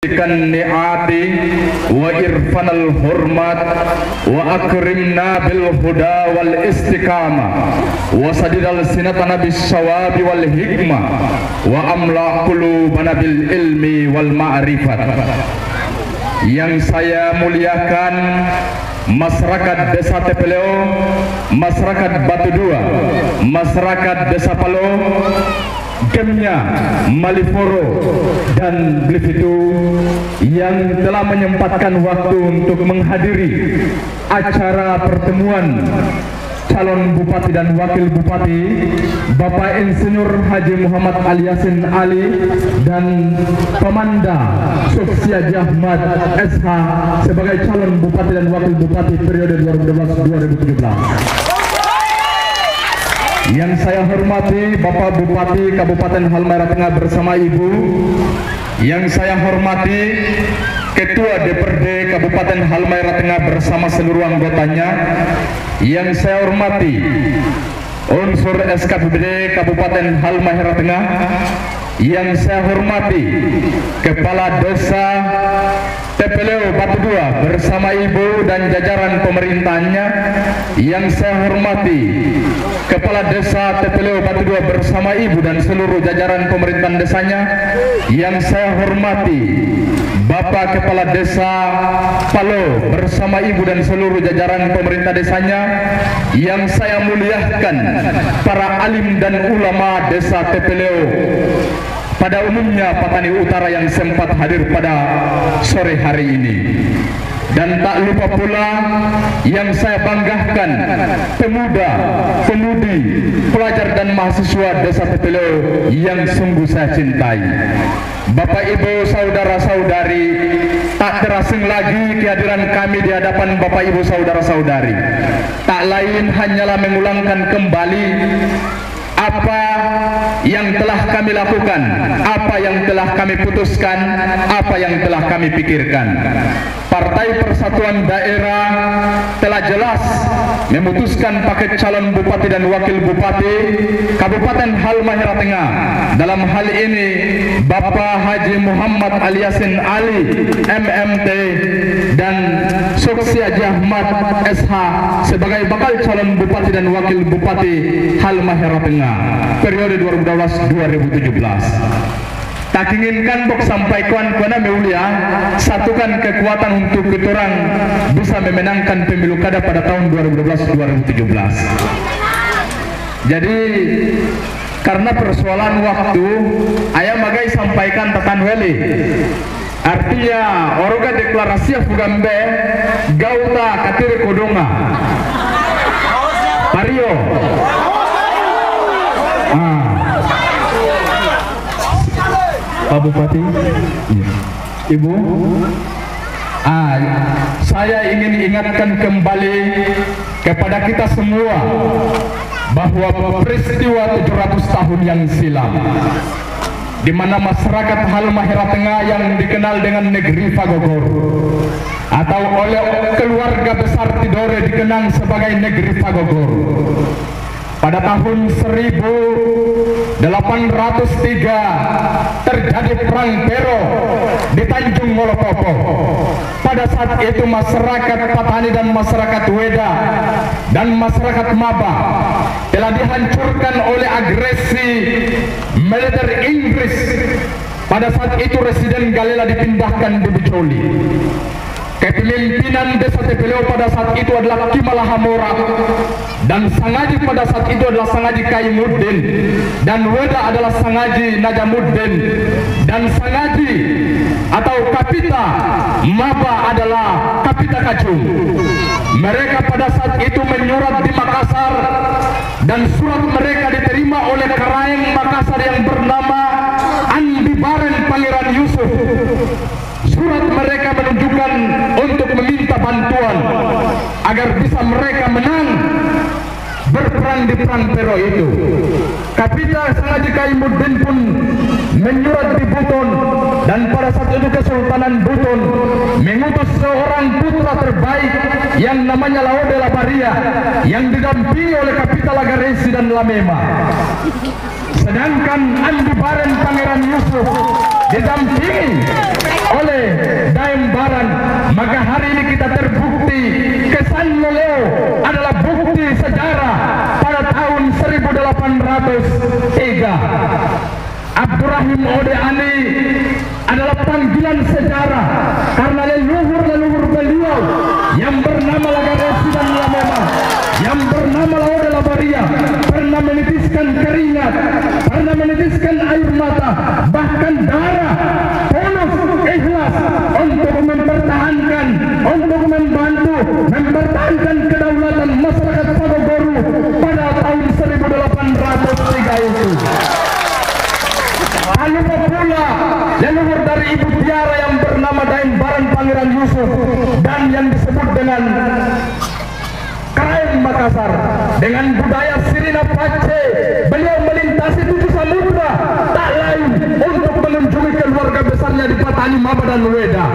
rizqan ni'ati wa irfanal hurmat wa akrimna bil huda wal istiqamah wa sadidal sinatana bis sawabi wal hikmah wa amla qulubana bil ilmi wal ma'rifat. Yang saya muliakan masyarakat Desa Tepeleo, masyarakat Batu Dua, masyarakat Desa Palo, Gemnya, Maliforo, dan Blivitu yang telah menyempatkan waktu untuk menghadiri acara pertemuan calon bupati dan wakil bupati Bapak Insinyur Haji Muhammad Ali Yasin Ali dan Pemanda Sofia Jahmat SH sebagai calon bupati dan wakil bupati periode 2012-2017. Yang saya hormati Bapak Bupati Kabupaten Halmahera Tengah bersama Ibu. Yang saya hormati Ketua DPRD Kabupaten Halmahera Tengah bersama seluruh anggotanya. Yang saya hormati unsur SKPD Kabupaten Halmahera Tengah. Yang saya hormati Kepala Desa Tepeleo Batu Dua bersama Ibu dan jajaran pemerintahnya. Yang saya hormati Kepala Desa Tepeleo Batu Dua bersama Ibu dan seluruh jajaran pemerintahan desanya. Yang saya hormati Bapak Kepala Desa Palo bersama Ibu dan seluruh jajaran pemerintah desanya. Yang saya muliakan para alim dan ulama Desa Tepeleo, pada umumnya Patani Utara yang sempat hadir pada sore hari ini. Dan tak lupa pula yang saya banggakan pemuda, pemudi, pelajar dan mahasiswa Desa Tepeleo yang sungguh saya cintai. Bapak Ibu saudara-saudari, tak terasing lagi kehadiran kami di hadapan Bapak Ibu saudara-saudari. Tak lain hanyalah mengulangkan kembali apa yang telah kami lakukan, apa yang telah kami putuskan, apa yang telah kami pikirkan. Partai Persatuan Daerah telah jelas memutuskan paket calon bupati dan wakil bupati Kabupaten Halmahera Tengah. Dalam hal ini Bapak Haji Muhammad Ali Yasin Ali MMT dan Sofia Jahmat SH sebagai bakal calon bupati dan wakil bupati Halmahera Tengah periode 2012-2017. Tak inginkan bok sampai kawan-kawan meulia satukan kekuatan untuk kita orang bisa memenangkan pemilu kada pada tahun 2012-2017. Jadi karena persoalan waktu, ayah magai sampaikan tekan weli. Artinya oroga deklarasi fugambe gauta katire kodonga. Mario. Pak Bupati, Ibu, saya ingin ingatkan kembali kepada kita semua bahwa peristiwa 700 tahun yang silam, di mana masyarakat Halmahera Tengah yang dikenal dengan negeri Fagogor atau oleh keluarga besar Tidore dikenang sebagai negeri Fagogor, pada tahun 1803 terjadi perang Pero di Tanjung Molopopo. Pada saat itu masyarakat Patani dan masyarakat Weda dan masyarakat Maba telah dihancurkan oleh agresi militer Inggris. Pada saat itu Residen Galela dipindahkan di Bujoli. Kepemimpinan Desa Tepeleo pada saat itu adalah Kimala Hamora, dan Sangaji pada saat itu adalah Sangaji Kaimuddin, dan Weda adalah Sangaji Najamuddin, dan Sangaji atau Kapita Maba adalah Kapita Kacung. Mereka pada saat itu menyurat di Makassar, dan surat mereka diterima oleh Karaeng Makassar yang bernama Andi Baren Pangeran Yusuf. Surat mereka menunjukkan untuk meminta bantuan agar bisa mereka menang berperang di perang Pero itu. Kapita Sangaji Kaimuddin pun menyurat di Buton, dan pada saat itu Kesultanan Buton mengutus seorang putra terbaik yang namanya Laode Labaria yang didampingi oleh Kapita Lagaresi dan Lamema. Sedangkan Andi Baren Pangeran Yusuf didampingi oleh Abdurrahim Odeani adalah panggilan sejarah karena leluhur beliau yang bernama Lagaresi dan Lamema, yang bernama Laude Labaria pernah menitiskan keringat, pernah menitiskan air mata, bahkan darah, tulus, ikhlas untuk mempertahankan, untuk membantu mempertahankan kedaulatan masyarakat Pagogoro pada tahun 1803 itu. Lalu pula leluhur dari Ibu Tiara yang bernama Daeng Baran Pangeran Yusuf dan yang disebut dengan Kraeng Makassar dengan budaya Sirina Pace. Beliau melintasi 7 samudra tak lain untuk mengunjungi keluarga besarnya di Patani, Maba dan Weda.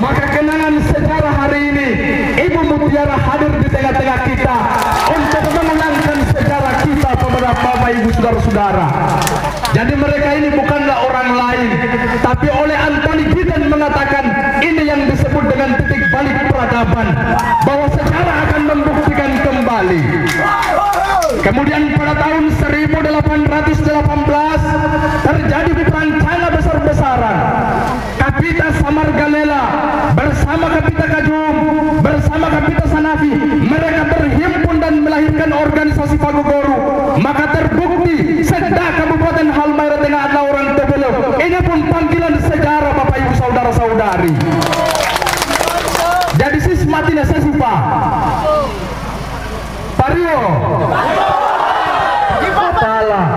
Maka kenangan sejarah hari ini Ibu Mutiara hadir di tengah-tengah kita untuk mengenangkan sejarah kita kepada Bapak Ibu saudara-saudara. Jadi mereka ini bukanlah orang lain, tapi oleh Anthony Gideon mengatakan ini yang disebut dengan titik balik peradaban, bahwa sejarah akan membuktikan kembali. Kemudian pada tahun 1818 terjadi peperancangan besar-besaran. Kapita Samargalela bersama Kapita Kajum bersama Kapita Sanafi, mereka berhimpun dan melahirkan organisasi Pagogoro. Maka terbukti Sedda Kabupaten Halmahera Tengah adalah orang Tebelo. Ini pun panggilan sejarah Bapak Ibu saudara-saudari. Jadi sismatina sesupa Pario salah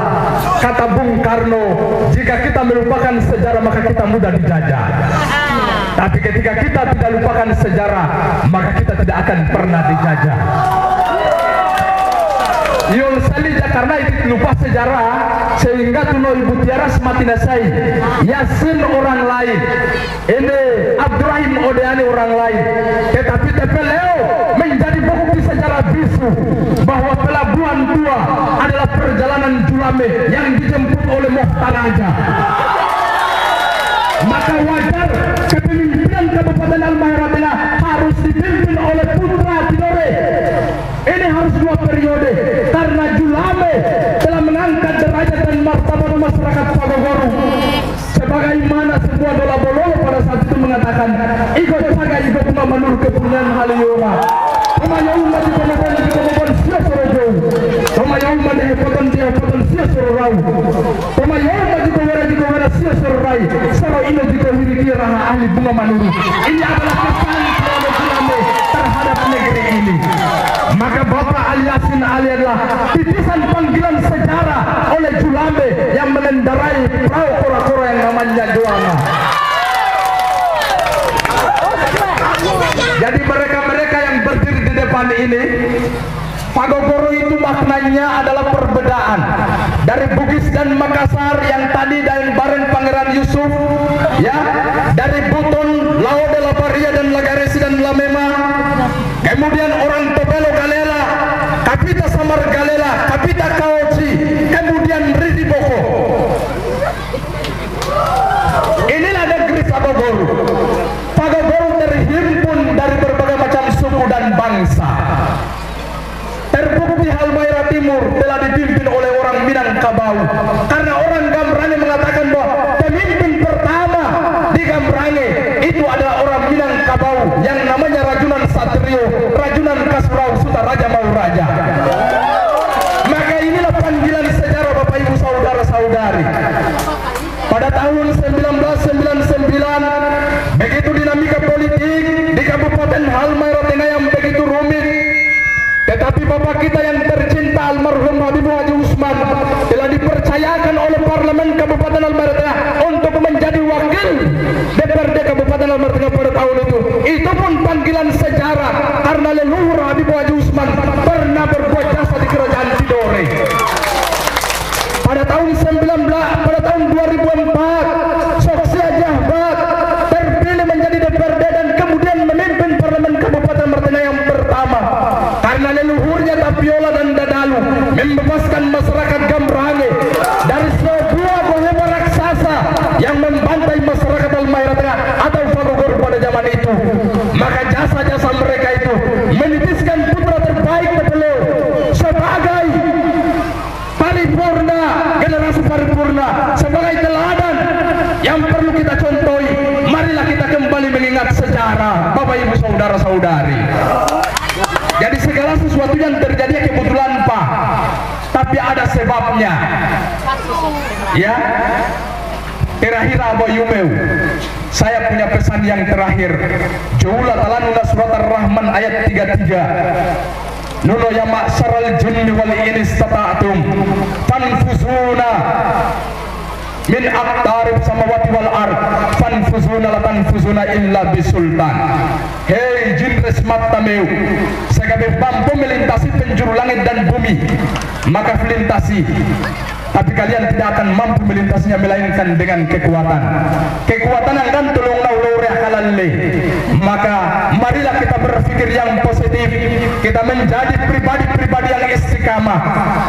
kata Bung Karno, jika kita melupakan sejarah maka kita mudah dijajah. Tapi ketika kita tidak lupakan sejarah maka kita tidak akan pernah dijajah. Yol salija karena itu lupa sejarah sehingga tuno Ibu Tiara semakin nasai Yasin orang lain, ini Abdurrahim Odeani orang lain, tetapi Tepeleo menjadi bukti sejarah bisu bahwa pelabuhan tua adalah perjalanan Julame yang dijemput oleh Mokhtar Raja. Maka wajar kepemimpinan Kabupaten Halmahera Tengah harus dipimpin oleh putra Tidore. Ini harus 2 periode karena Julame telah mengangkat derajat dan martabat masyarakat Pagogoro. Sebagaimana sebuah dola bololo pada saat itu mengatakan, "Iko paga iko kuma manur kepunyaan haliyoma. Kuma yauma di komoban di komoban sia sorojo. Kuma yauma di poton dia poton sia sororau. Kuma yauma di kowera sia sororai. Soro ino di kohiri raha ahli bunga manuru." Ini adalah pesan kepada Julame terhadap negeri ini. Maka Bapak Aliasin Ali adalah titisan panggilan sejarah oleh Julame yang mengendarai perahu kora-kora yang namanya Joana. Jadi mereka-mereka yang berdiri di depan ini, Pagogoro itu maknanya adalah perbedaan dari Bugis dan Makassar yang tadi dari Baren Pangeran Yusuf, ya, dari Buton, Laude Labaria dan Lagaresi dan Lamema. Kemudian orang Tebelo Galela, Kapita Samar Galela, Kapita Kaoci, kemudian Ridi Boko. Inilah negeri Pagogoro. Pagogoro terhimpun dari berbagai macam suku dan bangsa. Terbukti Halmahera Timur telah dipimpin oleh orang Minangkabau. Karena orang Gamrange mengatakan bahwa pemimpin pertama di Gamrange itu adalah orang Minangkabau yang namanya Rajunan Satrio, Rajunan Kasrau Suta Raja Mauraja. Maka inilah panggilan sejarah Bapak Ibu saudara-saudari. Pada tahun 1999 begitu dinamika politik di Kabupaten Halmahera Tengah yang begitu rumit, tetapi Bapak kita yang tercinta almarhum Habib Haji Usman telah dipercayakan oleh Parlemen Kabupaten Halmahera Tengah untuk menjadi wakil DPRD Kabupaten Halmahera Tengah pada tahun itu. Itu pun panggilan sejarah karena leluhur Habib Haji Usman pernah berbuat jasa di Kerajaan Tidore. Pada tahun 2004 Soksia Jahbat terpilih menjadi DPRD dan kemudian memimpin Parlemen Kabupaten Halmahera Tengah yang pertama. Karena leluhurnya Tapiola dan Dadalu membebaskan masyarakat Gamrange dari sebuah bahwa raksasa saudara, Bapak Ibu saudara-saudari. Jadi segala sesuatu yang terjadi kebetulan Pak, tapi ada sebabnya. Ya, terakhir Abah Yumeu, saya punya pesan yang terakhir. Jauhlah talanuna surat Ar-Rahman ayat 33. Nuno ya ma'syaral jinni wal insi istata'tum fanfuzuna min aqtarib samawati wal ard fanfuzuna la tanfuzuna illa bisultan. Hei jin resmat tameu, segabe mampu melintasi penjuru langit dan bumi, maka melintasi, tapi kalian tidak akan mampu melintasinya melainkan dengan kekuatan. Kekuatan yang kan tolong naulure halalle. Maka marilah kita berpikir yang positif, kita menjadi pribadi-pribadi yang istiqamah,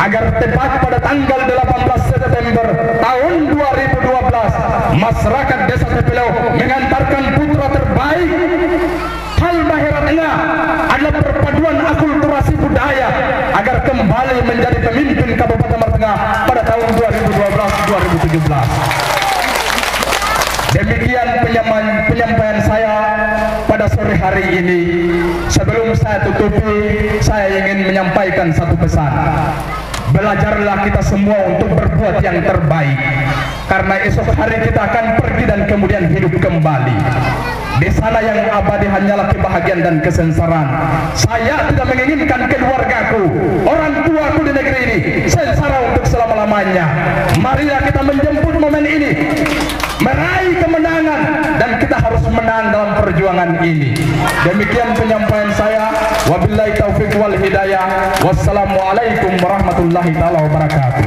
agar tepat pada tanggal 18 September tahun 2012 masyarakat Desa Tepelau mengantarkan putra terbaik Halmahera Tengah adalah perpaduan akulturasi budaya agar kembali menjadi pemimpin Kabupaten Halmahera Tengah pada tahun 2012-2017. Demikian penyampaian saya pada sore hari ini. Sebelum saya tutupi, saya ingin menyampaikan satu pesan. Belajarlah kita semua untuk berbuat yang terbaik, karena esok hari kita akan pergi dan kemudian hidup kembali. Di sana yang abadi hanyalah kebahagiaan dan kesengsaraan. Saya tidak menginginkan keluargaku, orang tuaku di negeri ini sengsara untuk selama-lamanya. Marilah kita menjemput momen ini, meraih kemenangan, dan kita harus menang dalam perjuangan ini. Demikian penyampaian saya. Wabillahi taufiq wal hidayah. Wassalamualaikum warahmatullahi taala wabarakatuh.